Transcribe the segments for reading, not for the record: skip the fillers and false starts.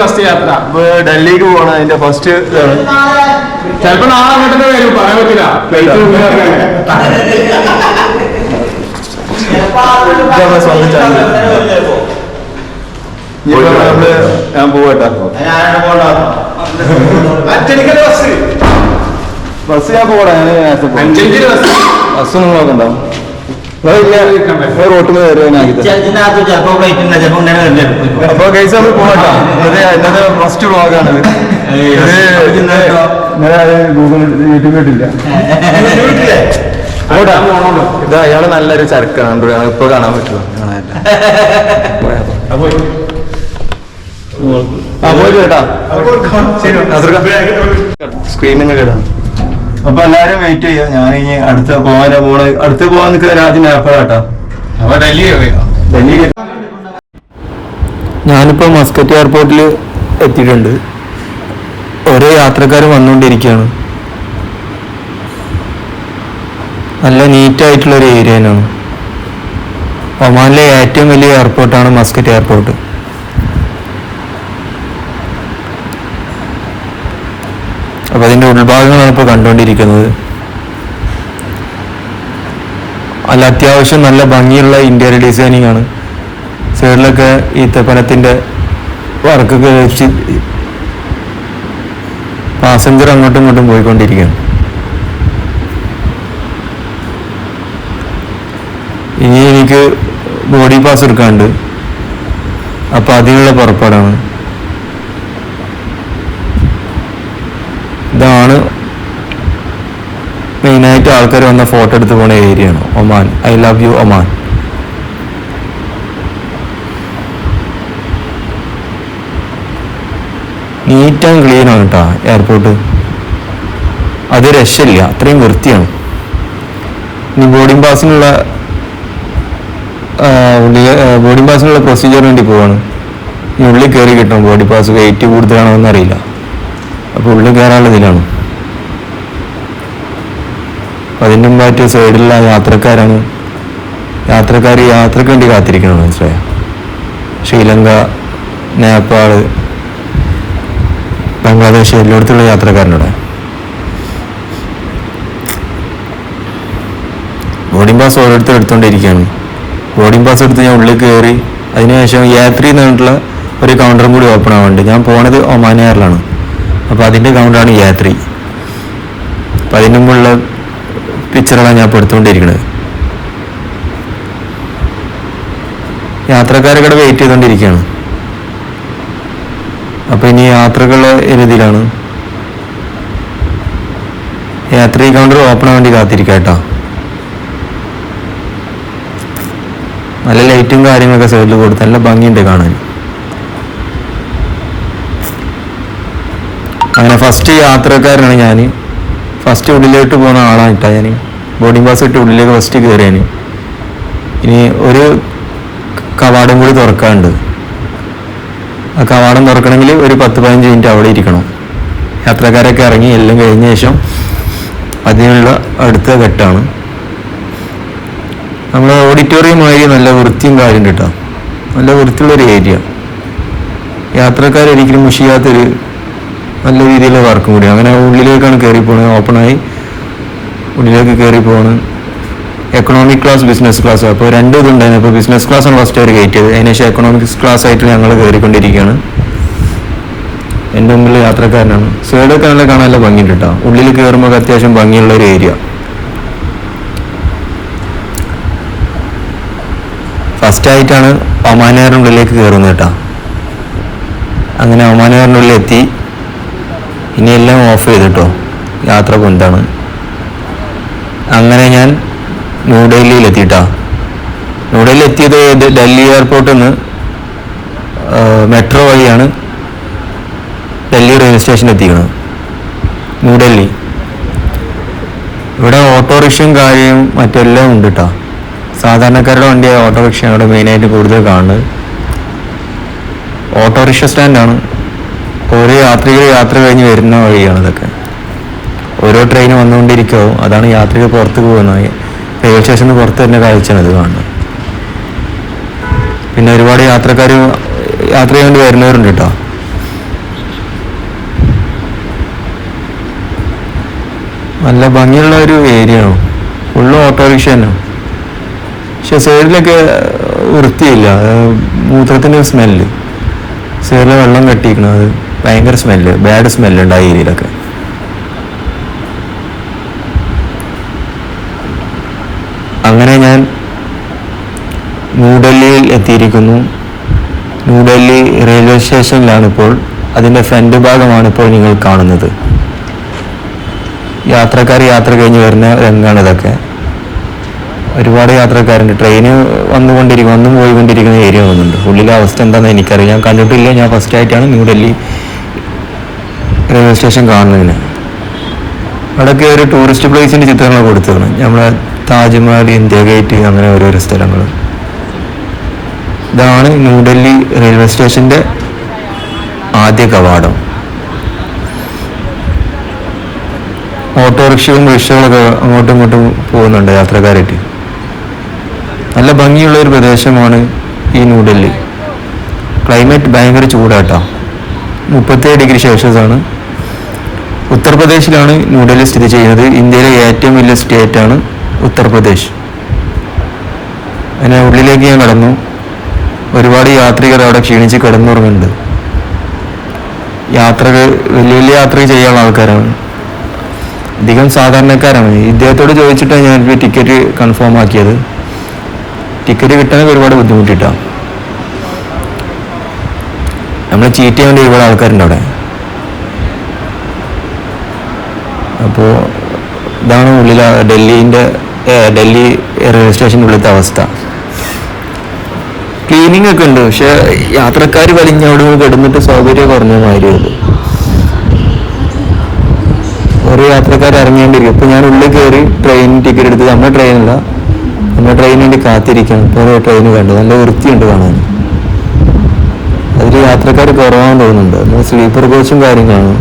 First യാത്ര ഡൽഹിക്ക് പോകണം. അതിന്റെ ഫസ്റ്റ് ഇതാണ്. ചിലപ്പോ നാളെ അങ്ങോട്ടേ വരും, പറയാൻ പറ്റില്ല. ഞാൻ പോകട്ടെ. ബസ് ഞാൻ പോകട്ടെ. ബസ് ഒന്നും നോക്കണ്ട. റോട്ടിൽ അപ്പൊ കേസ് നമ്മൾ പോകട്ടോ. ഇന്നത്തെ ഫസ്റ്റ് വ്ളോഗാണിത്. ഗൂഗിൾ യൂട്യൂബിലിട്ടില്ല. ഇത് അയാള് നല്ലൊരു ചരക്കാണ്. ഇപ്പൊ കാണാൻ പറ്റുമോ? സ്ക്രീനിങ് കേട്ടാ. അപ്പൊ എല്ലാരും വെയിറ്റ് ചെയ്യാം. ഞാനിനി അടുത്ത പോകാൻ നിൽക്കുന്ന രാജ്യം നേപ്പാളാട്ടാ. ഡൽഹി. ഞാനിപ്പോ മസ്കറ്റ് എയർപോർട്ടിൽ എത്തിയിട്ടുണ്ട്. ഓരോ യാത്രക്കാരും വന്നുകൊണ്ടിരിക്കുകയാണ്. നല്ല നീറ്റായിട്ടുള്ളൊരു ഏരിയ തന്നെയാണ്. ഒമാനിലെ ഏറ്റവും വലിയ എയർപോർട്ടാണ് മസ്കറ്റ് എയർപോർട്ട്. അപ്പോൾ അതിൻ്റെ ഉൾഭാഗങ്ങളാണ് ഇപ്പോൾ കണ്ടുകൊണ്ടിരിക്കുന്നത്. അല്ല, അത്യാവശ്യം നല്ല ഭംഗിയുള്ള ഇന്റീരിയർ ഡിസൈനിങ് ആണ്. സൈഡിലൊക്കെ ഈത്തപ്പനത്തിൻ്റെ വർക്കൊക്കെ വെച്ച് പാസഞ്ചർ അങ്ങോട്ടും ഇങ്ങോട്ടും പോയിക്കൊണ്ടിരിക്കുകയാണ്. ഇനി എനിക്ക് ബോഡി പാസ് എടുക്കാനുണ്ട്. അപ്പോൾ അതിനുള്ള പുറപ്പാടാണ്. ഇതാണ് മെയിനായിട്ട് ആൾക്കാർ വന്ന ഫോട്ടോ എടുത്ത് പോണ ഏരിയയാണ് Oman. I love you Oman. Neat and clean ആണ് കേട്ടോ എയർപോർട്ട്. അത് രക്ഷയില്ല, അത്രയും വൃത്തിയാണ്. ഇനി ബോർഡിംഗ് പാസിനുള്ള പ്രൊസീജിയർ വേണ്ടി പോവാണ്. ഈ ഉള്ളിൽ കയറി കിട്ടണം. ബോഡി പാസ് വെയിറ്റ് കൂടുതലാണോ എന്നറിയില്ല. അപ്പോൾ ഉള്ളിൽ കയറാനുള്ള ഇതിലാണ്. അതിൻ്റെ മുമ്പായിട്ട് സൈഡിലുള്ള യാത്രക്കാരാണ്. യാത്രക്ക് വേണ്ടി കാത്തിരിക്കണം. മനസ്സിലായോ? ശ്രീലങ്ക, നേപ്പാൾ, ബംഗ്ലാദേശ് എല്ലായിടത്തുള്ള യാത്രക്കാരനോടെ. ബോർഡിംഗ് പാസ് ഓരോരുത്തർ എടുത്തുകൊണ്ടിരിക്കുകയാണ്. ബോർഡിംഗ് പാസ് എടുത്ത് ഞാൻ ഉള്ളിൽ കയറി. അതിനുശേഷം യാത്രി എന്ന് പറഞ്ഞിട്ടുള്ള ഒരു കൗണ്ടറും കൂടി ഓപ്പൺ ആവുന്നുണ്ട്. ഞാൻ പോണത് ഒമാൻ എയറിലാണ്. അപ്പോൾ അതിൻ്റെ കൗണ്ടറാണ് യാത്രി. അപ്പം അതിന് മുമ്പുള്ള പിക്ചറുകളാണ് ഞാൻ ഇപ്പോൾ എടുത്തുകൊണ്ടിരിക്കുന്നത്. യാത്രക്കാരൊക്കെ വെയിറ്റ് ചെയ്തുകൊണ്ടിരിക്കുകയാണ്. അപ്പോൾ ഇനി യാത്രകളുടെ രീതിയിലാണ്. യാത്രി കൗണ്ടർ ഓപ്പൺ ആവാൻ വേണ്ടി കാത്തിരിക്കാം കേട്ടോ. നല്ല ലൈറ്റും കാര്യങ്ങളൊക്കെ സൈഡിൽ കൊടുത്ത് നല്ല ഭംഗിയുണ്ട് കാണാൻ. അങ്ങനെ ഫസ്റ്റ് യാത്രക്കാരനാണ് ഞാൻ. ഫസ്റ്റ് ഉള്ളിലോട്ട് പോകുന്ന ആളാണ് കേട്ടോ ഞാൻ. ബോർഡിംഗ് പാസ് ഇട്ട് ഉള്ളിലേക്ക് ഫസ്റ്റ് കയറിയാൻ. ഇനി ഒരു കവാടം കൂടി തുറക്കാനുണ്ട്. ആ കവാടം തുറക്കണമെങ്കിൽ ഒരു 10-15 മിനിറ്റ് അവിടെ ഇരിക്കണം. യാത്രക്കാരൊക്കെ ഇറങ്ങി എല്ലാം കഴിഞ്ഞ ശേഷം അതിനുള്ള അടുത്ത ഘട്ടമാണ്. നമ്മൾ ഓഡിറ്റോറിയം ആയി നല്ല വൃത്തിയും കാര്യം കേട്ടോ. നല്ല വൃത്തിയുള്ളൊരു ഏരിയ. യാത്രക്കാരൊരിക്കലും മുഷിയാത്തൊരു നല്ല രീതിയിലുള്ള വർക്കും കൂടി. അങ്ങനെ ഉള്ളിലേക്കാണ് കയറി പോകുന്നത്. ഓപ്പണായി ഉള്ളിലേക്ക് കയറി പോകുന്നത്. Economic class, business class. അപ്പോൾ രണ്ടും ഇതുണ്ടായിരുന്നു. അപ്പോൾ ബിസിനസ് ക്ലാസ്സാണ് ഫസ്റ്റ് അവർ കയറ്റിയത്. അതിനുശേഷം എക്കണോമിക്സ് ക്ലാസ് ആയിട്ട് ഞങ്ങൾ കയറിക്കൊണ്ടിരിക്കുകയാണ്. എൻ്റെ മുമ്പിൽ യാത്രക്കാരനാണ്. സൈഡൊക്കെ നല്ല കാണാൻ നല്ല ഭംഗിയുണ്ട് കേട്ടോ. ഉള്ളിൽ കയറുമ്പോൾ അത്യാവശ്യം ഭംഗിയുള്ളൊരു ഏരിയ. ഫസ്റ്റായിട്ടാണ് ഒമാൻ എയറിൻ്റെ ഉള്ളിലേക്ക് കയറുന്നത് കേട്ടോ. അങ്ങനെ ഒമാൻ എയറിൻ്റെ ഉള്ളിൽ എത്തി. ഇനി എല്ലാം ഓഫ് ചെയ്തിട്ടോ. യാത്ര കൊണ്ടാണ്. അങ്ങനെ ഞാൻ ന്യൂഡൽഹിയിൽ എത്തിയിട്ടാ. ന്യൂഡൽഹി എത്തിയത് ഡൽഹി എയർപോർട്ടിൽ നിന്ന് മെട്രോ വഴിയാണ് ഡൽഹി റെയിൽവേ സ്റ്റേഷനിൽ എത്തിക്കുന്നത്. ന്യൂഡൽഹി ഇവിടെ ഓട്ടോറിക്ഷയും കാര്യവും മറ്റെല്ലാം ഉണ്ട് കേട്ടോ. സാധാരണക്കാരുടെ വണ്ടിയായ ഓട്ടോറിക്ഷയാണ് ഇവിടെ മെയിനായിട്ട് കൂടുതൽ കാണുന്നത്. ഓട്ടോറിക്ഷ സ്റ്റാൻഡാണ്. ഓരോ യാത്രികർ യാത്ര കഴിഞ്ഞ് വരുന്ന വഴിയാണ് ഇതൊക്കെ. ഓരോ ട്രെയിൻ വന്നുകൊണ്ടിരിക്കുമോ. അതാണ് യാത്രികർ പുറത്ത് പോകുന്നത്. റെയിൽവേ സ്റ്റേഷന് പുറത്ത് തന്നെ കാഴ്ചയാണ് ഇത് കാണുന്നത്. പിന്നെ ഒരുപാട് യാത്രക്കാർ യാത്ര ചെയ്യേണ്ടി വരുന്നവരുണ്ട് കേട്ടോ. നല്ല ഭംഗിയുള്ള ഒരു ഏരിയ ആണ്, ഫുള്ള് ഓട്ടോറിക്ഷ തന്നെ. പക്ഷെ സൈഡിലൊക്കെ വൃത്തിയില്ല, മൂത്രത്തിൻ്റെ സ്മെല്ല്, സൈഡിൽ വെള്ളം കെട്ടിയിരിക്കണം, അത് ഭയങ്കര സ്മെല്ല്, ബാഡ് സ്മെല്ലുണ്ട് ആ ഏരിയയിലൊക്കെ. അങ്ങനെ ഞാൻ ന്യൂഡൽഹിയിൽ എത്തിയിരിക്കുന്നു. ന്യൂഡൽഹി റെയിൽവേ സ്റ്റേഷനിലാണിപ്പോൾ. അതിൻ്റെ ഫ്രണ്ട് ഭാഗമാണ് ഇപ്പോൾ നിങ്ങൾ കാണുന്നത്. യാത്രക്കാർ യാത്ര കഴിഞ്ഞ് വരുന്ന രംഗമാണ് ഇതൊക്കെ. ഒരുപാട് യാത്രക്കാരുണ്ട്. ട്രെയിന് വന്നും പോയിക്കൊണ്ടിരിക്കുന്ന ഏരിയ വന്നുണ്ട്. ഉള്ളിലെ അവസ്ഥ എന്താണെന്ന് എനിക്കറിയാം, ഞാൻ കണ്ടിട്ടില്ല. ഞാൻ ഫസ്റ്റ് ആയിട്ടാണ് ന്യൂഡൽഹി റെയിൽവേ സ്റ്റേഷൻ കാണുന്നതിന്. അവിടെയൊക്കെ ഒരു ടൂറിസ്റ്റ് പ്ലേസിൻ്റെ ചിത്രങ്ങൾ കൊടുത്തതാണ്, നമ്മളെ താജ്മഹൽ, ഇന്ത്യ ഗേറ്റ്, അങ്ങനെ ഓരോരോ സ്ഥലങ്ങൾ. ഇതാണ് ന്യൂഡൽഹി റെയിൽവേ സ്റ്റേഷൻ്റെ ആദ്യ കവാടം. ഓട്ടോറിക്ഷയും റിക്ഷകളൊക്കെ അങ്ങോട്ടും ഇങ്ങോട്ടും പോകുന്നുണ്ട് യാത്രക്കാരായിട്ട്. നല്ല ഭംഗിയുള്ള ഒരു പ്രദേശമാണ് ഈ ന്യൂഡൽഹി. ക്ലൈമറ്റ് ഭയങ്കര ചൂടാട്ടോ, 37 ഡിഗ്രി സെൽഷ്യസ് ആണ്. ഉത്തർപ്രദേശിലാണ് ന്യൂഡൽഹി സ്ഥിതി ചെയ്യുന്നത്. ഇന്ത്യയിലെ ഏറ്റവും വലിയ സ്റ്റേറ്റാണ് ഉത്തർപ്രദേശ്. അതിന് ഉള്ളിലേക്ക് ഞാൻ കടന്നു. ഒരുപാട് യാത്രികർ അവിടെ ക്ഷീണിച്ച് കിടന്നുറങ്ങുന്നുണ്ട്. വലിയ വലിയ യാത്രകൾ ചെയ്യാനുള്ള ആൾക്കാരാണ്, അധികം സാധാരണക്കാരാണ്. ഇദ്ദേഹത്തോട് ചോദിച്ചിട്ടാണ് ഞാൻ ടിക്കറ്റ് കൺഫേം ആക്കിയത്. ടിക്കറ്റ് കിട്ടാൻ ഒരുപാട് ബുദ്ധിമുട്ടിട്ടാണ്. നമ്മൾ ചീറ്റ് ചെയ്യാൻ വേണ്ടി ഒരുപാട് ആൾക്കാരുണ്ട് അവിടെ. അപ്പോൾ ഇതാണ് ഡൽഹി റെയിൽവേ സ്റ്റേഷൻ്റെ ഉള്ളിലത്തെ അവസ്ഥ. ക്ലീനിങ് ഒക്കെ ഉണ്ട്, പക്ഷെ യാത്രക്കാർ വലിഞ്ഞ അവിടെ കിടന്നിട്ട് സൗകര്യം കുറഞ്ഞ മാതിരിയുള്ളൂ. ഓരോ യാത്രക്കാർ ഇറങ്ങിക്കൊണ്ടിരിക്കും. ഇപ്പോൾ ഞാൻ ഉള്ളിൽ കയറി ട്രെയിൻ ടിക്കറ്റ് എടുത്ത്, നമ്മുടെ ട്രെയിനല്ല, നമ്മുടെ ട്രെയിനിന് വേണ്ടി കാത്തിരിക്കണം. ഇപ്പോൾ ട്രെയിൻ കണ്ടു, നല്ല വൃത്തിയുണ്ട് കാണാൻ. അതിൽ യാത്രക്കാർ കുറവാന്ന് തോന്നുന്നുണ്ട്. സ്ലീപ്പർ കോച്ചും കാര്യങ്ങളാണ്.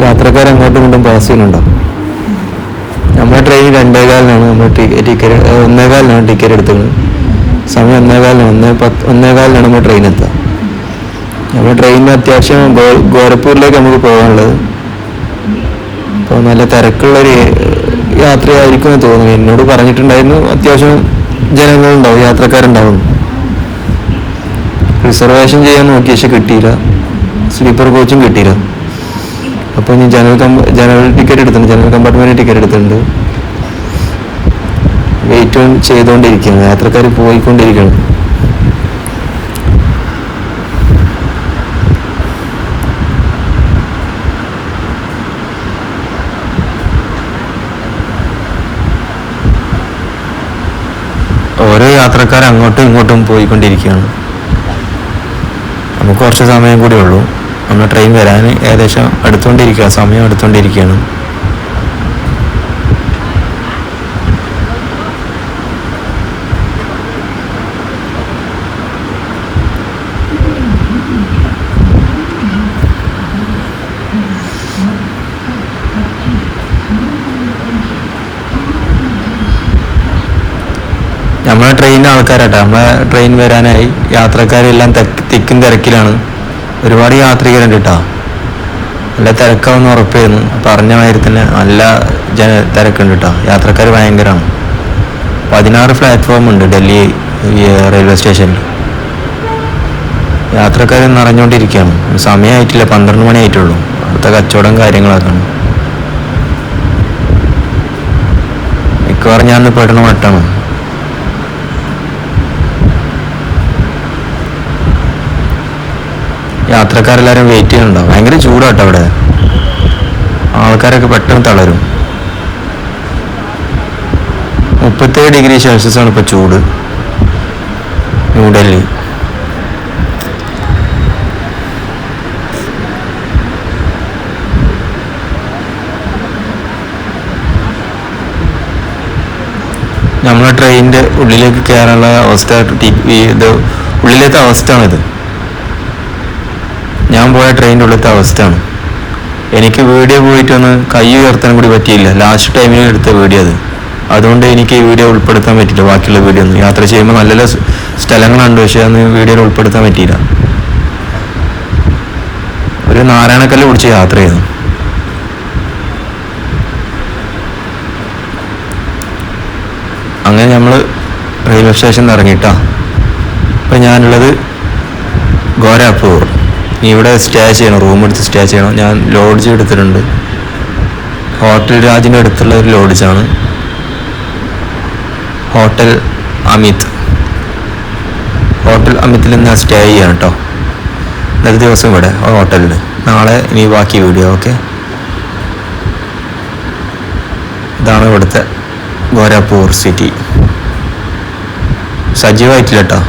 യാത്രക്കാർ അങ്ങോട്ടും ഇങ്ങോട്ടും പാസ് ചെയ്യുന്നുണ്ടാവും. നമ്മുടെ ട്രെയിൻ 2:15 നമ്മൾ ടിക്കറ്റ് 1:15 ടിക്കറ്റ് എടുത്തത്. സമയം 1:15 നമ്മൾ ട്രെയിൻ എത്തുക. നമ്മുടെ ട്രെയിനിന് അത്യാവശ്യം ഗോരഖ്പൂരിലേക്ക് നമുക്ക് പോകാനുള്ളത്. അപ്പോൾ നല്ല തിരക്കുള്ളൊരു യാത്രയായിരിക്കുമെന്ന് തോന്നുന്നു. എന്നോട് പറഞ്ഞിട്ടുണ്ടായിരുന്നു അത്യാവശ്യം ജനങ്ങളുണ്ടാവും, യാത്രക്കാരുണ്ടാവും. റിസർവേഷൻ ചെയ്യാൻ നോക്കി, പക്ഷെ കിട്ടിയില്ല. സ്ലീപ്പർ കോച്ചും കിട്ടിയില്ല. അപ്പോൾ ഞാൻ ജനറൽ ടിക്കറ്റ് എടുത്തിട്ടുണ്ട്, ജനറൽ കമ്പാർട്ട്മെൻറ്റ് ടിക്കറ്റ് എടുത്തിട്ടുണ്ട്. വെയിറ്റ് ചെയ്തുകൊണ്ടിരിക്കുകയാണ്, യാത്രക്കാർ പോയിക്കൊണ്ടിരിക്കുകയാണ്. ഓരോ യാത്രക്കാർ അങ്ങോട്ടും ഇങ്ങോട്ടും പോയിക്കൊണ്ടിരിക്കുകയാണ്. നമുക്ക് കുറച്ച് സമയം കൂടി ഉള്ളൂ. നമ്മുടെ ട്രെയിൻ വരാൻ ഏകദേശം സമയം എടുത്തുകൊണ്ടിരിക്കുകയാണ്. നമ്മളെ ട്രെയിനിൻ്റെ ആൾക്കാരാട്ടോ, നമ്മളെ ട്രെയിൻ വരാനായി. യാത്രക്കാരെല്ലാം തിക്കും തിരക്കിലാണ്. ഒരുപാട് യാത്രികരുണ്ട് കേട്ടോ, നല്ല തിരക്കാവുന്ന ഉറപ്പായിരുന്നു. പറഞ്ഞ മാതിരി തന്നെ നല്ല തിരക്കുണ്ട് കേട്ടോ. യാത്രക്കാർ ഭയങ്കരമാണ്. 16 പ്ലാറ്റ്ഫോം ഉണ്ട് ഡൽഹി റെയിൽവേ സ്റ്റേഷനിൽ. യാത്രക്കാർ നിറഞ്ഞുകൊണ്ടിരിക്കുകയാണ്. സമയമായിട്ടില്ല, 12 മണി ആയിട്ടുള്ളൂ. അടുത്ത കച്ചവടം കാര്യങ്ങളൊക്കെയാണ്. മിക്കവാറും ഞാൻ പെടുന്ന മട്ടാണ്. യാത്രക്കാരെല്ലാവരും വെയിറ്റ് ചെയ്യുന്നുണ്ടാവും. ഭയങ്കര ചൂടാട്ടോ അവിടെ, ആൾക്കാരൊക്കെ പെട്ടെന്ന് തളരും. 37 ഡിഗ്രി സെൽഷ്യസ് ആണ് ഇപ്പോൾ ചൂട് ന്യൂഡൽഹി. നമ്മളെ ട്രെയിനിൻ്റെ ഉള്ളിലേക്ക് കയറാനുള്ള അവസ്ഥ, ഉള്ളിലത്തെ അവസ്ഥയാണിത്. ഞാൻ പോയ ട്രെയിനിൻ്റെ ഉള്ളിലത്തെ അവസ്ഥയാണ്. എനിക്ക് വീഡിയോ പോയിട്ടൊന്ന് കൈ ഉയർത്താൻ കൂടി പറ്റിയില്ല. ലാസ്റ്റ് ടൈമിൽ എടുത്ത വീഡിയോ അത്. അതുകൊണ്ട് എനിക്ക് ഈ വീഡിയോ ഉൾപ്പെടുത്താൻ പറ്റില്ല. ബാക്കിയുള്ള വീഡിയോ ഒന്നും യാത്ര ചെയ്യുമ്പോൾ നല്ല നല്ല സ്ഥലങ്ങളുണ്ട്, പക്ഷെ അന്ന് വീഡിയോയിൽ ഉൾപ്പെടുത്താൻ പറ്റിയില്ല. ഒരു നാരായണക്കല്ല് പിടിച്ച് യാത്ര ചെയ്തു. അങ്ങനെ നമ്മൾ റെയിൽവേ സ്റ്റേഷനിൽ ഇറങ്ങിയിട്ടാ. ഇപ്പം ഞാനുള്ളത് ഗോരാപ്പൂർ. ഇവിടെ സ്റ്റേ ചെയ്യണം, റൂം എടുത്ത് സ്റ്റേ ചെയ്യണം. ഞാൻ ലോഡ്ജ് എടുത്തിട്ടുണ്ട്. ഹോട്ടൽ രാജിൻ്റെ അടുത്തുള്ള ഒരു ലോഡ്ജാണ് ഹോട്ടൽ അമിത്. ഹോട്ടൽ അമിത്തിൽ ഞാൻ സ്റ്റേ ചെയ്യാണ് കേട്ടോ. ഇന്നത്തെ ദിവസം ഇവിടെ ഹോട്ടലിൽ. നാളെ ഇനി ബാക്കി വീഡിയോ. ഓക്കെ, ഇതാണ് ഇവിടുത്തെ ഗോരാപ്പൂർ സിറ്റി. സജീവമായിട്ടില്ല കേട്ടോ.